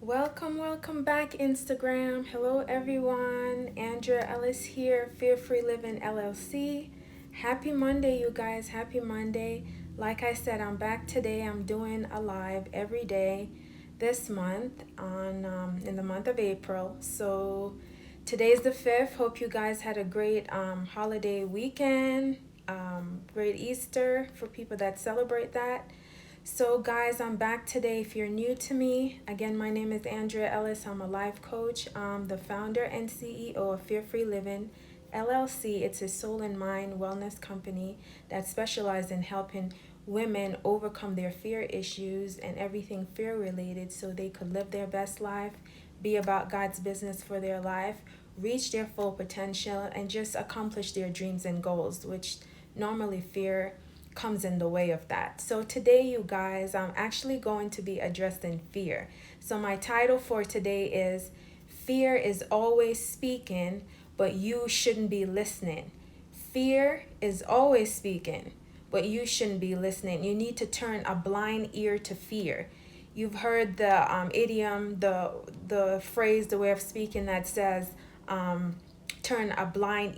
Welcome back, Instagram. Hello, everyone. Andrea Ellis here, Fear Free Living LLC. Happy Monday, you guys. Happy Monday. Like I said, I'm back today. I'm doing a live every day this month on in the month of April. So today's the 5th. Hope you guys had a great holiday weekend. Great Easter for people that celebrate that. So, guys, I'm back today. If you're new to me, again, my name is Andrea Ellis. I'm a life coach. I'm the founder and CEO of Fear Free Living LLC. It's a soul and mind wellness company that specializes in helping women overcome their fear issues and everything fear related so they could live their best life, be about God's business for their life, reach their full potential, and just accomplish their dreams and goals, which normally fear comes in the way of that. So today, you guys, I'm actually going to be addressing fear. So my title for today is Fear is Always Speaking, but You Shouldn't Be Listening. Fear is always speaking, but you shouldn't be listening. You need to turn a blind ear to fear. You've heard the idiom, the phrase, the way of speaking that says, turn a blind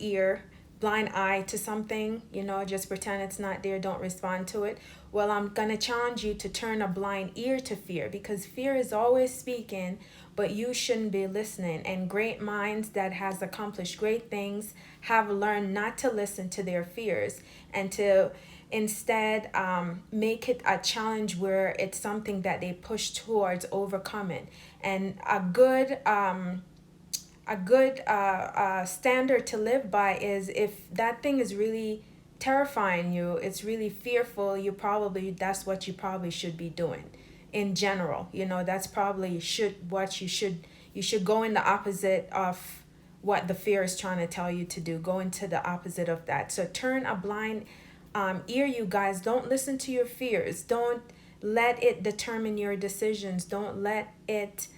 eye to something, just pretend it's not there, don't respond to it. Well, I'm going to challenge you to turn a blind ear to fear because fear is always speaking, but you shouldn't be listening. And great minds that has accomplished great things have learned not to listen to their fears and to instead make it a challenge where it's something that they push towards overcoming. And a good standard to live by is if that thing is really terrifying you, it's really fearful, that's what you probably should be doing in general. That's probably you should go in the opposite of what the fear is trying to tell you to do. Go into the opposite of that. So turn a blind ear, you guys. Don't listen to your fears. Don't let it determine your decisions. Don't let it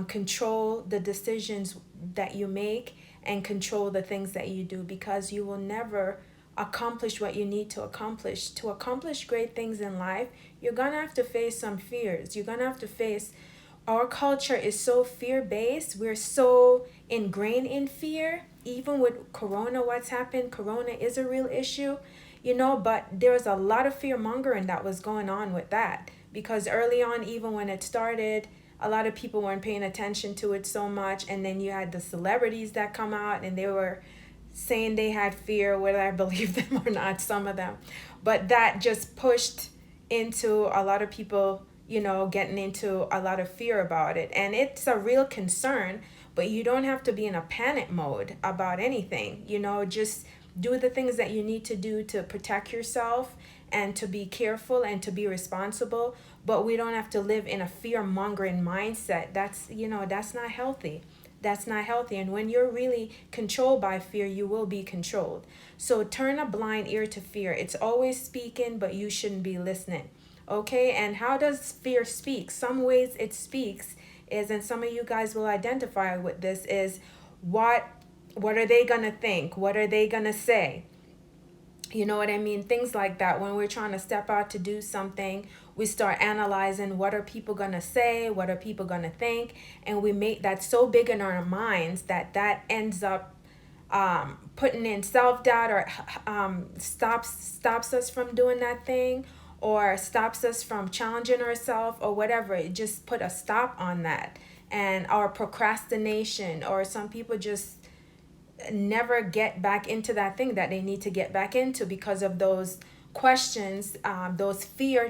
control the decisions that you make and control the things that you do, because you will never accomplish what you need to accomplish. To accomplish great things in life, you're going to have to face some fears. You're going to have to face, our culture is so fear-based. We're so ingrained in fear. Even with Corona, what's happened, Corona is a real issue, but there's a lot of fear mongering that was going on with that, because early on, even when it started, a lot of people weren't paying attention to it so much. And then you had the celebrities that come out and they were saying they had fear, whether I believe them or not, some of them. But that just pushed into a lot of people, getting into a lot of fear about it. And it's a real concern, but you don't have to be in a panic mode about anything. Just do the things that you need to do to protect yourself and to be careful and to be responsible. But we don't have to live in a fear mongering mindset. That's not healthy. That's not healthy. And when you're really controlled by fear, you will be controlled. So turn a blind ear to fear. It's always speaking, but you shouldn't be listening. Okay? And how does fear speak? Some ways it speaks is, and some of you guys will identify with this, is what are they going to think? What are they going to say? You know what I mean? Things like that. When we're trying to step out to do something, we start analyzing, what are people going to say? What are people going to think? And we make that so big in our minds that ends up putting in self-doubt, or stops us from doing that thing, or stops us from challenging ourselves, or whatever. It just put a stop on that. And our procrastination, or some people just never get back into that thing that they need to get back into because of those questions, those fear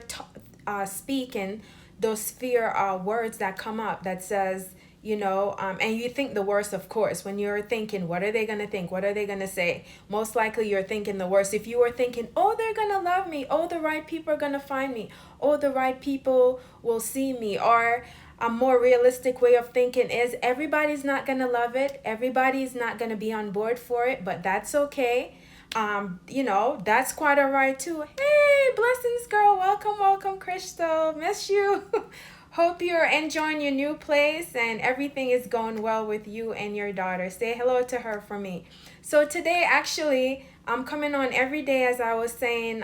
speaking, those fear words that come up that says, and you think the worst, of course. When you're thinking, what are they going to think? What are they going to say? Most likely you're thinking the worst. If you were thinking, oh, they're going to love me. Oh, the right people are going to find me. Oh, the right people will see me. Or a more realistic way of thinking is, everybody's not going to love it. Everybody's not going to be on board for it, but that's okay. That's quite all right too. Hey, blessings, girl. Welcome, Crystal. Miss you. Hope you're enjoying your new place and everything is going well with you and your daughter. Say hello to her for me. So today, actually, I'm coming on every day, as I was saying,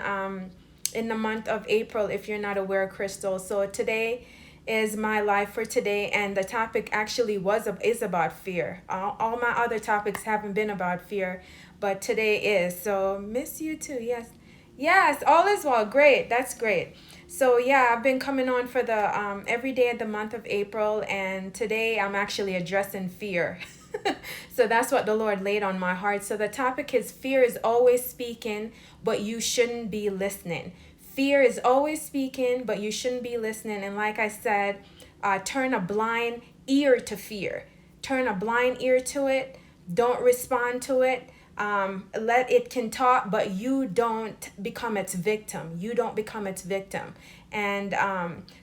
in the month of April, if you're not aware, Crystal. So today is my life for today, and the topic actually is about fear. All my other topics haven't been about fear, but today is. So miss you too. Yes, yes, all is well. Great, that's great. So yeah, I've been coming on for the every day of the month of April, and today I'm actually addressing fear. So that's what the Lord laid on my heart. So the topic is fear is always speaking, but you shouldn't be listening. Fear is always speaking, but you shouldn't be listening. And like I said, turn a blind ear to fear. Turn a blind ear to it. Don't respond to it. Let it can talk, but you don't become its victim. You don't become its victim. And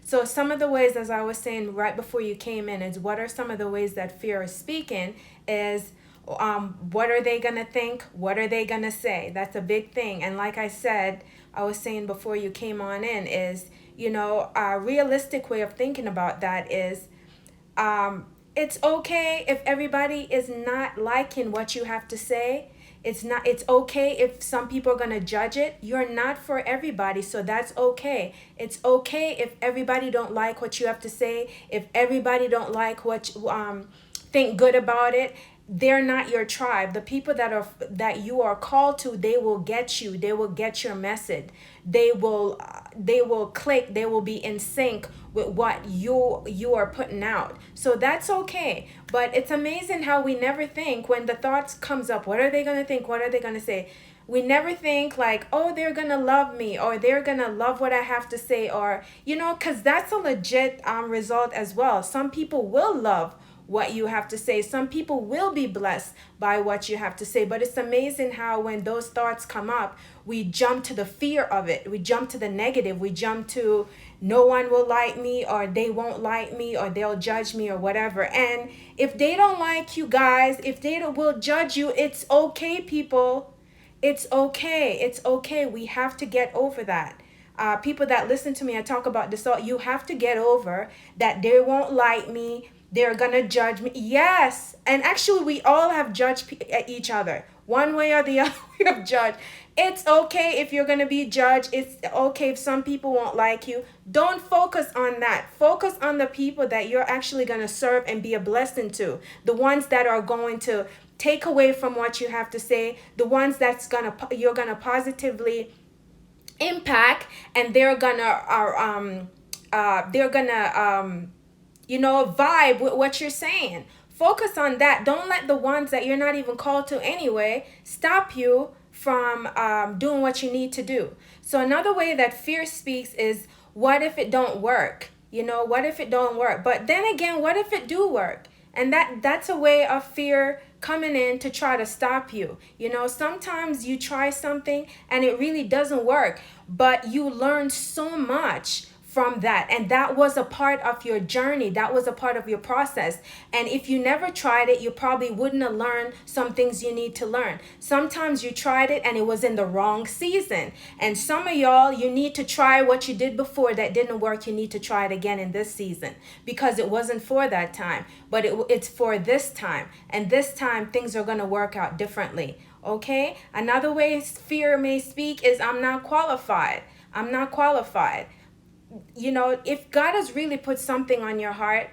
so some of the ways, as I was saying right before you came in, is what are some of the ways that fear is speaking is what are they going to think? What are they going to say? That's a big thing. And like I said, I was saying before you came on in is, a realistic way of thinking about that is it's okay if everybody is not liking what you have to say. It's okay if some people are going to judge it. You're not for everybody, so that's okay. It's okay if everybody don't like what you have to say, if everybody don't like what think good about it. They're not your tribe. The people that you are called to, they will get you. They will get your message. They will click. They will be in sync with what you are putting out. So that's okay. But it's amazing how we never think when the thoughts comes up, what are they going to think? What are they going to say? We never think like, oh, they're going to love me, or they're going to love what I have to say, or cuz that's a legit result as well. Some people will love what you have to say. Some people will be blessed by what you have to say. But it's amazing how when those thoughts come up, we jump to the fear of it. We jump to the negative. We jump to no one will like me, or they won't like me, or they'll judge me, or whatever. And if they don't like you guys, if will judge you, it's okay, people. It's okay. It's okay. We have to get over that. People that listen to me, I talk about this all. You have to get over that they won't like me. They're gonna judge me. Yes, and actually, we all have judged each other one way or the other. We have judged. It's okay if you're gonna be judged. It's okay if some people won't like you. Don't focus on that. Focus on the people that you're actually gonna serve and be a blessing to. The ones that are going to take away from what you have to say. The ones you're gonna positively impact, and they're gonna vibe with what you're saying. Focus on that. Don't let the ones that you're not even called to anyway stop you from doing what you need to do. So another way that fear speaks is, what if it don't work? What if it don't work? But then again, what if it do work? And that's a way of fear coming in to try to stop you. Sometimes you try something and it really doesn't work, but you learn so much from that, and that was a part of your journey. That was a part of your process. And if you never tried it, you probably wouldn't have learned some things you need to learn. Sometimes you tried it and it was in the wrong season, and some of y'all, you need to try what you did before that didn't work. You need to try it again in this season, because it wasn't for that time, but it's for this time, and this time things are going to work out differently. Okay, another way fear may speak is, I'm not qualified. I'm not qualified. If God has really put something on your heart,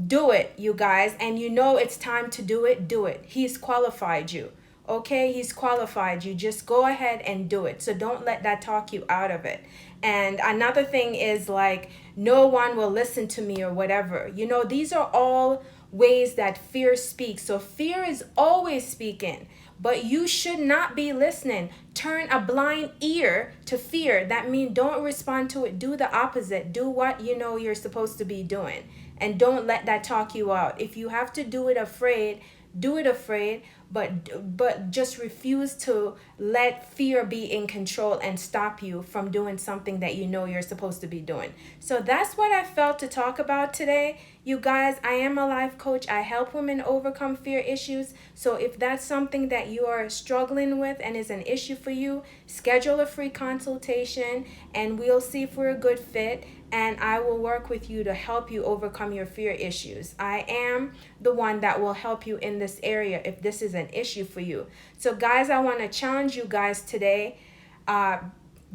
do it, you guys. And it's time to do it, do it. He's qualified you. Okay, he's qualified you. Just go ahead and do it. So don't let that talk you out of it. And another thing is like, no one will listen to me, or whatever. These are all ways that fear speaks. So fear is always speaking, but you should not be listening. Turn a blind ear to fear. That means don't respond to it. Do the opposite. Do what you're supposed to be doing. And don't let that talk you out. If you have to do it afraid, do it afraid, but just refuse to let fear be in control and stop you from doing something that you're supposed to be doing. So that's what I felt to talk about today. You guys, I am a life coach. I help women overcome fear issues. So if that's something that you are struggling with and is an issue for you, schedule a free consultation and we'll see if we're a good fit. And I will work with you to help you overcome your fear issues. I am the one that will help you in this area if this is an issue for you. So guys, I want to challenge you guys today.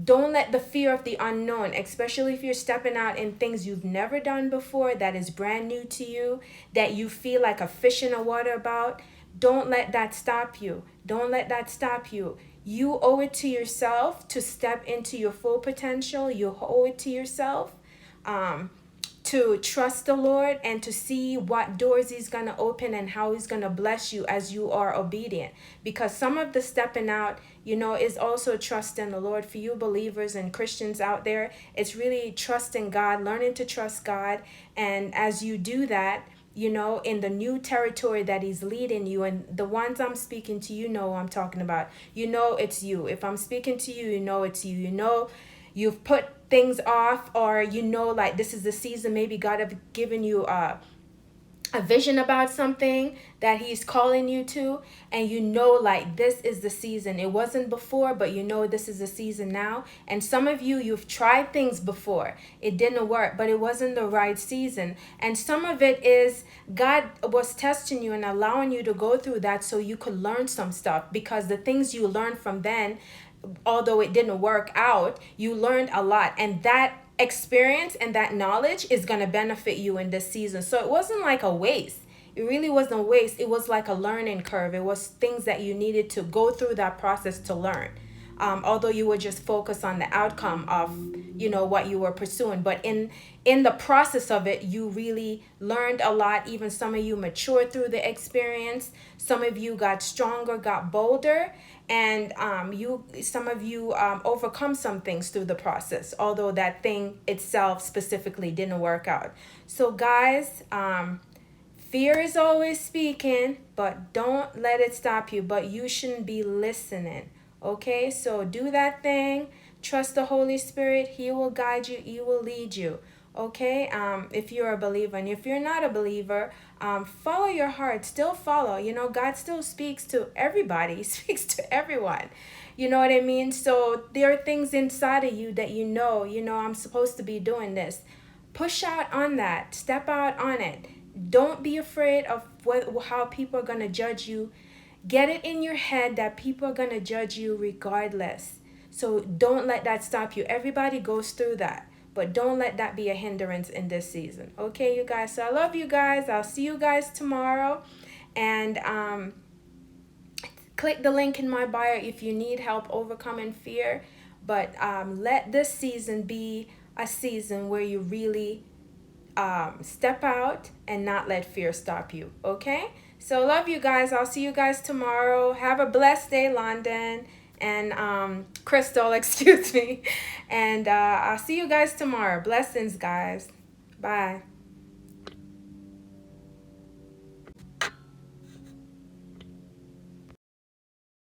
Don't let the fear of the unknown, especially if you're stepping out in things you've never done before, that is brand new to you, that you feel like a fish in the water about, don't let that stop you. Don't let that stop you. You owe it to yourself to step into your full potential. You owe it to yourself. Um, to trust the Lord and to see what doors He's going to open and how He's going to bless you as you are obedient. Because some of the stepping out, is also trust in the Lord. For you believers and Christians out there, it's really trusting God, learning to trust God. And as you do that, in the new territory that He's leading you, and the ones I'm speaking to, I'm talking about, it's you. If I'm speaking to you, it's you. You've put things off, or like this is the season, maybe God have given you a vision about something that He's calling you to, and like this is the season. It wasn't before, but this is the season now. And some of you've tried things before, it didn't work, but it wasn't the right season. And some of it is God was testing you and allowing you to go through that so you could learn some stuff, because the things you learned from then, although it didn't work out, you learned a lot, and that experience and that knowledge is going to benefit you in this season. So it wasn't like a waste. It really wasn't a waste. It was like a learning curve. It was things that you needed to go through that process to learn. Although you were just focused on the outcome of what you were pursuing, but in the process of it, you really learned a lot. Even some of you matured through the experience. Some of you got stronger, got bolder, and some of you overcome some things through the process, although that thing itself specifically didn't work out. So guys, fear is always speaking, but don't let it stop you. But you shouldn't be listening. Okay, so do that thing. Trust the Holy Spirit. He will guide you. He will lead you. Okay, if you're a believer. And if you're not a believer, follow your heart. Still follow. God still speaks to everybody. He speaks to everyone. You know what I mean? So there are things inside of you that I'm supposed to be doing this. Push out on that. Step out on it. Don't be afraid of how people are going to judge you. Get it in your head that people are going to judge you regardless. So don't let that stop you. Everybody goes through that. But don't let that be a hindrance in this season. Okay, you guys? So I love you guys. I'll see you guys tomorrow. And click the link in my bio if you need help overcoming fear. But let this season be a season where you really step out and not let fear stop you. Okay? So love you guys. I'll see you guys tomorrow. Have a blessed day, London. And Crystal, excuse me. And I'll see you guys tomorrow. Blessings, guys. Bye.